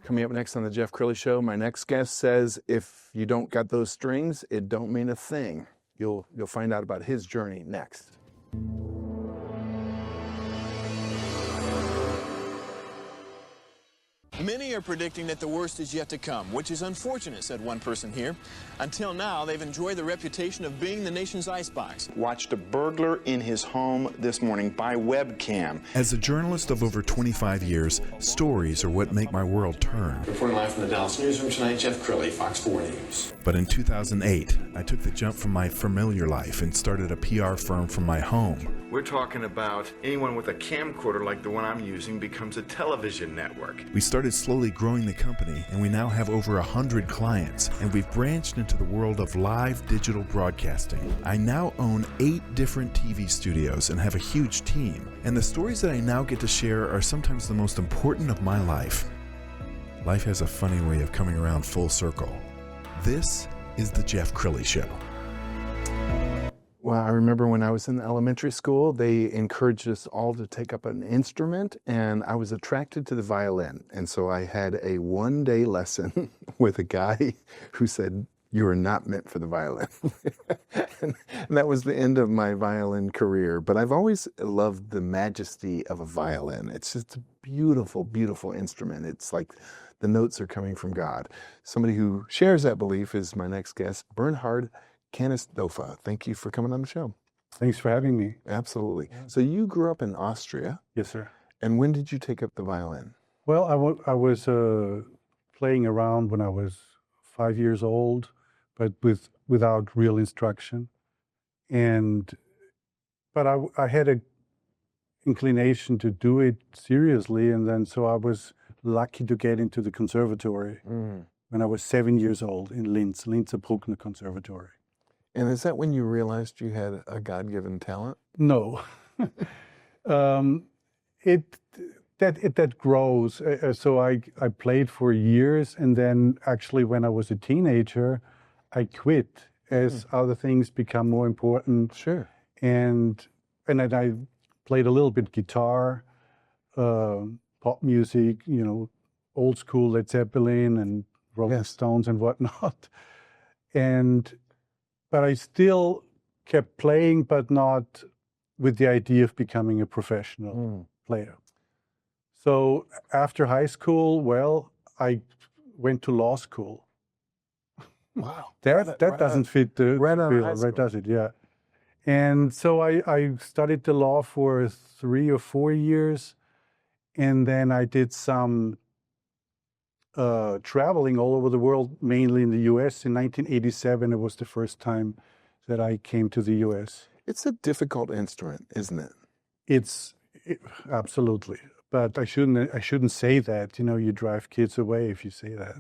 Coming up next on the Jeff Crilley Show, my next guest says if you don't got those strings, it don't mean a thing. You'll find out about his journey next. Many are predicting that the worst is yet to come, which is unfortunate, said one person here. Until now, they've enjoyed the reputation of being the nation's icebox. Watched a burglar in his home this morning by webcam. As a journalist of over 25 years, stories are what make my world turn. Reporting live from the Dallas newsroom tonight, Jeff Crilley, Fox 4 News. But in 2008, I took the jump from my familiar life and started a PR firm from my home. We're talking about anyone with a camcorder like the one I'm using becomes a television network. We started slowly growing the company, and we now have over 100 clients, and we've branched into the world of live digital broadcasting. I now own 8 different TV studios and have a huge team, and the stories that I now get to share are sometimes the most important of my life. Life has a funny way of coming around full circle. This is the Jeff Crilley Show. Well, I remember when I was in elementary school, they encouraged us all to take up an instrument, and I was attracted to the violin. And so I had a one-day lesson with a guy who said, "You are not meant for the violin." and that was the end of my violin career. But I've always loved the majesty of a violin. It's just a beautiful, beautiful instrument. It's like the notes are coming from God. Somebody who shares that belief is my next guest, Bernhard Kainerstorfer. Thank you for coming on the show. Thanks for having me. Absolutely. So you grew up in Austria. Yes, sir. And when did you take up the violin? Well, I was playing around when I was 5 years old, but without real instruction. But I had a inclination to do it seriously, and then so I was lucky to get into the conservatory when I was 7 years old in Linz, Linzer Bruckner Conservatory. And is that when you realized you had a God-given talent? No. That grows. So I played for years, and then actually when I was a teenager, I quit as other things become more important. Sure. And then I played a little bit guitar, pop music, old school Led Zeppelin and Rolling Stones and whatnot. But I still kept playing, but not with the idea of becoming a professional player. So after high school, well, I went to law school. Wow. That doesn't fit the bill, right? Does it? Yeah. And so I studied the law for 3 or 4 years, and then I did some traveling all over the world, mainly in the U.S. In 1987, it was the first time that I came to the U.S. It's a difficult instrument, isn't it? Absolutely, but I shouldn't say that. You drive kids away if you say that.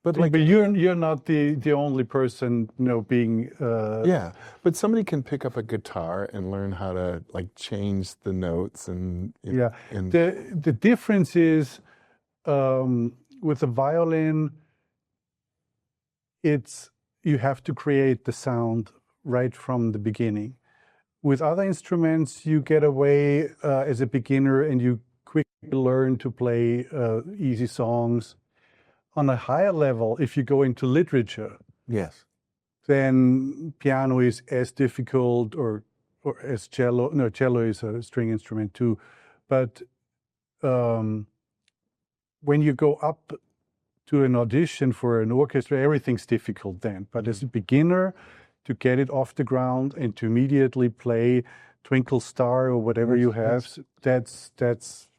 But you're not the only person, being. Yeah, but somebody can pick up a guitar and learn how to change the notes and. The difference is. With the violin, you have to create the sound right from the beginning. With other instruments, you get away as a beginner and you quickly learn to play easy songs. On a higher level, if you go into literature, then piano is as difficult or as cello. No, cello is a string instrument too, but. When you go up to an audition for an orchestra, everything's difficult then. But as a beginner, to get it off the ground and to immediately play Twinkle Star or whatever you have, that's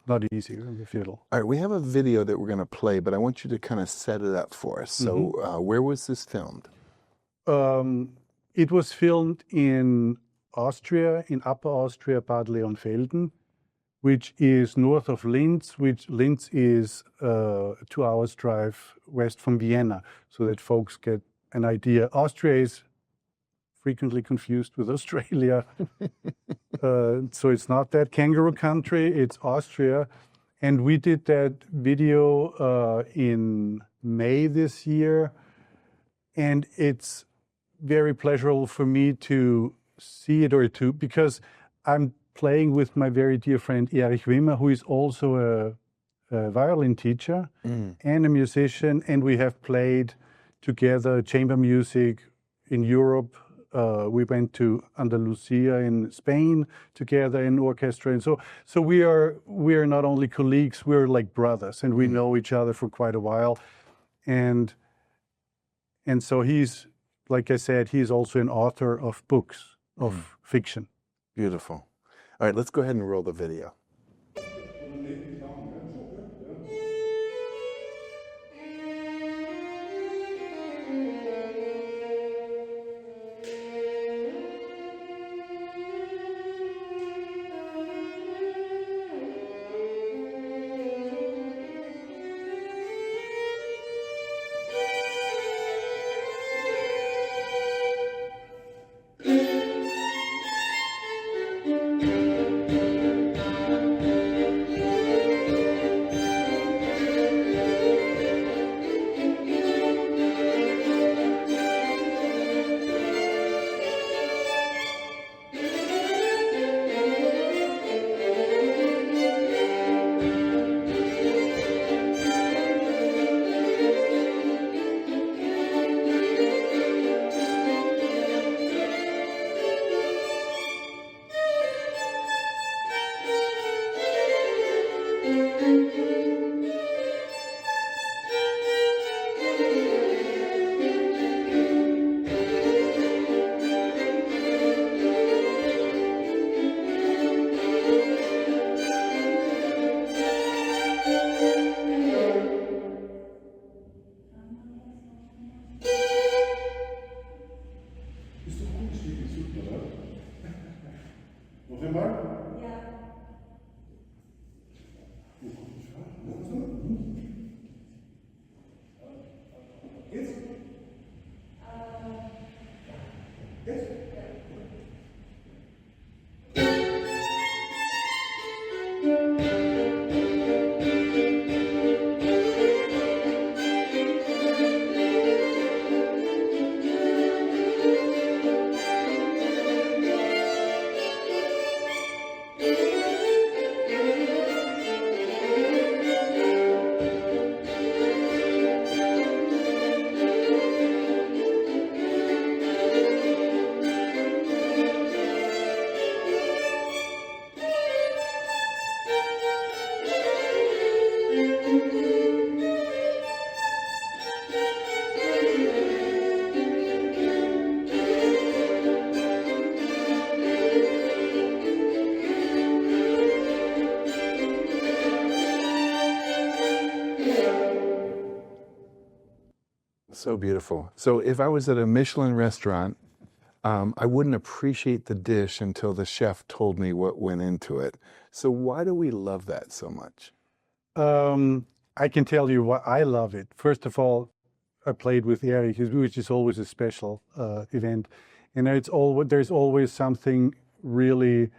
not easy on the fiddle. All right, we have a video that we're going to play, but I want you to kind of set it up for us. So where was this filmed? It was filmed in Austria, in Upper Austria, Bad Leonfelden, which is north of Linz, which Linz is a 2 hours drive west from Vienna, so that folks get an idea. Austria is frequently confused with Australia. So it's not that kangaroo country, it's Austria. And we did that video in May this year. And it's very pleasurable for me to see it because I'm playing with my very dear friend Erich Wimmer, who is also a violin teacher and a musician, and we have played together chamber music in Europe. We went to Andalusia in Spain together in orchestra, and so we are not only colleagues, we're like brothers, and we know each other for quite a while, and so he's, like I said, he's also an author of books of fiction. Beautiful. All right, let's go ahead and roll the video. So beautiful. So if I was at a Michelin restaurant, I wouldn't appreciate the dish until the chef told me what went into it. So why do we love that so much? I can tell you why I love it. First of all, I played with Erich, which is always a special event. And there's always something really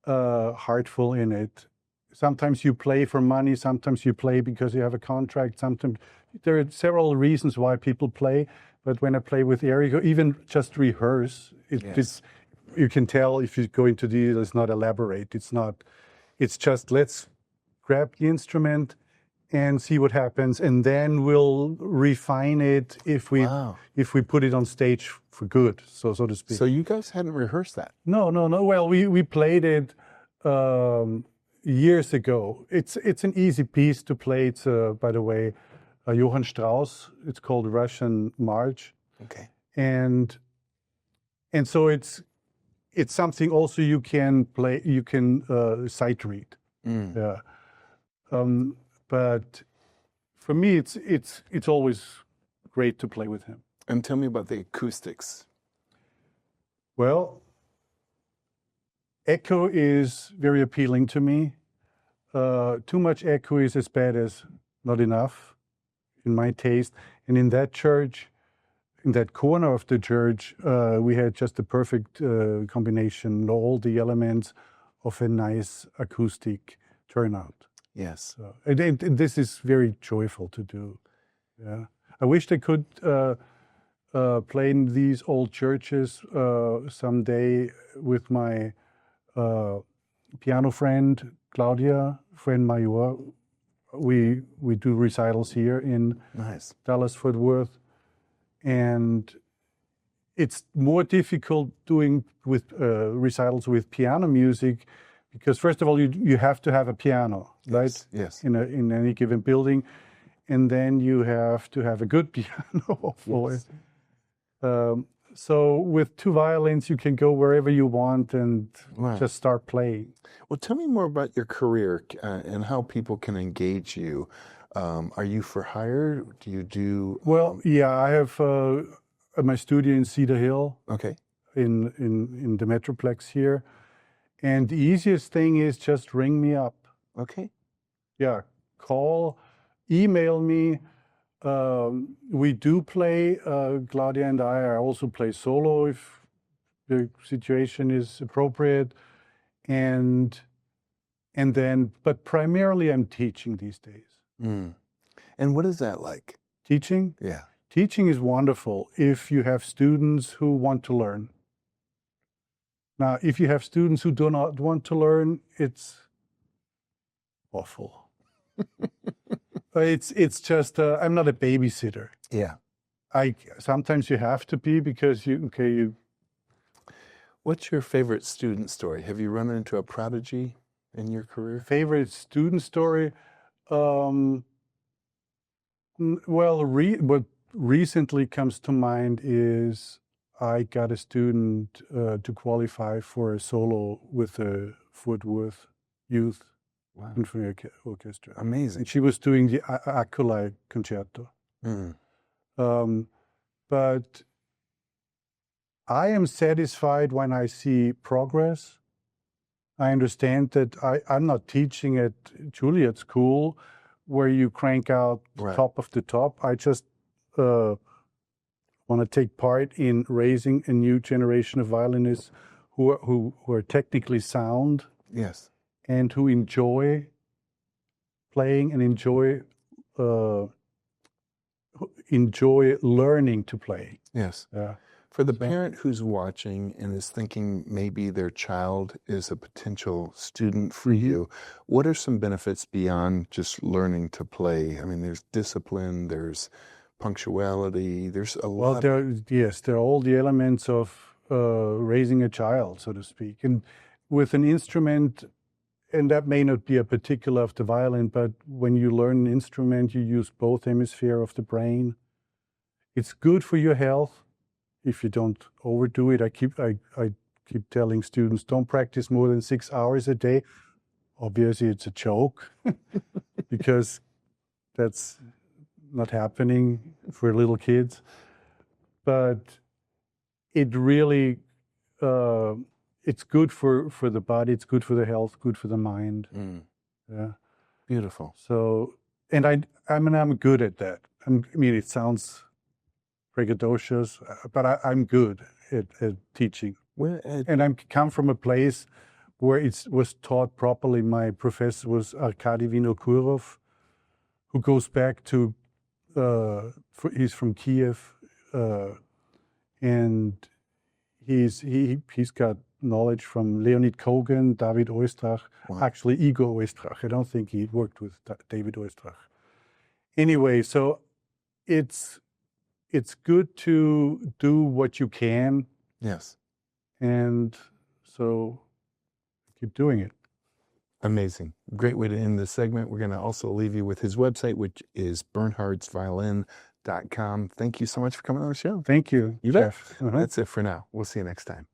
heartful in it. Sometimes you play for money, sometimes you play because you have a contract, sometimes there are several reasons why people play. But when I play with Erich, or even just rehearse, you can tell if you go into detail, it's not elaborate. It's just let's grab the instrument and see what happens, and then we'll refine it if we put it on stage for good, so to speak. So you guys hadn't rehearsed that? No. Well, we played it years ago. It's an easy piece to play. It's by the way, Johann Strauss. It's called Russian March. Okay. And so it's something also you can play. You can sight read. Yeah. But for me, it's always great to play with him. And tell me about the acoustics. Well, echo is very appealing to me. Too much echo is as bad as not enough, in my taste. And in that church, in that corner of the church, we had just a perfect combination, all the elements of a nice acoustic turnout. Yes. And this is very joyful to do. Yeah, I wished I could play in these old churches someday with my piano friend Claudia, friend Major. we do recitals here in Nice. Dallas-Fort Worth, and it's more difficult doing with recitals with piano music because first of all you have to have a piano, right? Yes. In any given building, and then you have to have a good piano for it. So with two violins, you can go wherever you want and just start playing. Well, tell me more about your career and how people can engage you. Are you for hire? Do you do? Well, yeah, I have my studio in Cedar Hill. Okay. In the Metroplex here, and the easiest thing is just ring me up. Okay. Yeah, call, email me. We do play, Claudia and I also play solo if the situation is appropriate. And then, but primarily I'm teaching these days. Mm. And what is that like? Teaching? Yeah. Teaching is wonderful if you have students who want to learn. Now, if you have students who do not want to learn, it's awful. It's just I'm not a babysitter. Yeah. Sometimes you have to be because you. What's your favorite student story? Have you run into a prodigy in your career? Favorite student story? Well, what recently comes to mind is I got a student to qualify for a solo with the Fort Worth Youth Symphony Orchestra. Amazing. And she was doing the Acolyte Concerto. Mm. But I am satisfied when I see progress. I understand that I'm not teaching at Juilliard School where you crank out the top of the top. I just want to take part in raising a new generation of violinists who are technically sound. Yes. And who enjoy playing and enjoy learning to play. Yes. Yeah. For the parent who's watching and is thinking maybe their child is a potential student for you, what are some benefits beyond just learning to play? I mean, there's discipline, there's punctuality, there's a lot. Well, there are all the elements of raising a child, so to speak. And with an instrument, and that may not be a particular of the violin, but when you learn an instrument, you use both hemispheres of the brain. It's good for your health if you don't overdo it. I keep telling students, don't practice more than 6 hours a day. Obviously, it's a joke because that's not happening for little kids. But it really... it's good for the body, it's good for the health, good for the mind. Mm. Yeah. Beautiful. So, and I'm good at that. I mean, it sounds braggadocious, but I'm good at teaching. Well, and I come from a place where it was taught properly. My professor was Arkady Vinokurov, who goes back to, he's from Kiev, and he's got knowledge from Leonid Kogan, David Oistrakh, actually Igor Oistrakh. I don't think he worked with David Oistrakh. Anyway, so it's good to do what you can. Yes. And so keep doing it. Amazing. Great way to end this segment. We're going to also leave you with his website, which is bernhardsviolin.com. Thank you so much for coming on the show. Thank you. You bet. That's it for now. We'll see you next time.